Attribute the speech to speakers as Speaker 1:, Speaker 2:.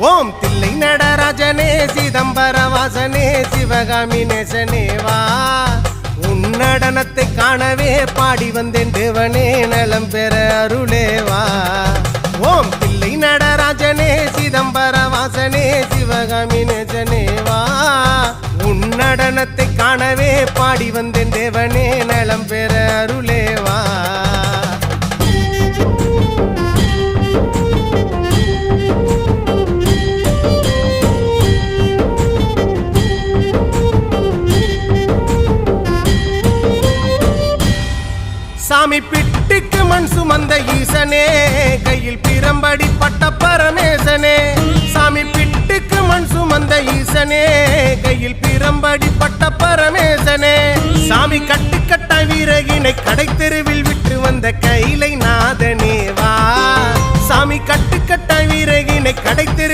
Speaker 1: ஓம் தில்லை நடராஜனே சிதம்பர வாசனே சிவகாமி நேசனே வா உன் நடனத்தை காணவே பாடி வந்தேன் தேவனே நலம் பெற அருளே வா ஓம் தில்லை நடராஜனே சிதம்பர வாசனே சிவகாமி நேசனே வா உன் நடனத்தை காணவே பாடி வந்தேன் தேவனே நலம் பெற அருளே வா சாமி பிட்டுக்கு மண் சுமந்த ஈசனே கையில் பிரம்படி பட்ட பரமேசனே சாமி பிட்டுக்கு மண் சுமந்த ஈசனே கையில் பிரம்படி பட்ட பரமேசனே சாமி கட்டுக்கட்ட வீரகினை கடை தெருவில் விட்டு வந்த கைலை நாதனே வா சாமி கட்டுக்கட்ட வீரகினை கடை தெரு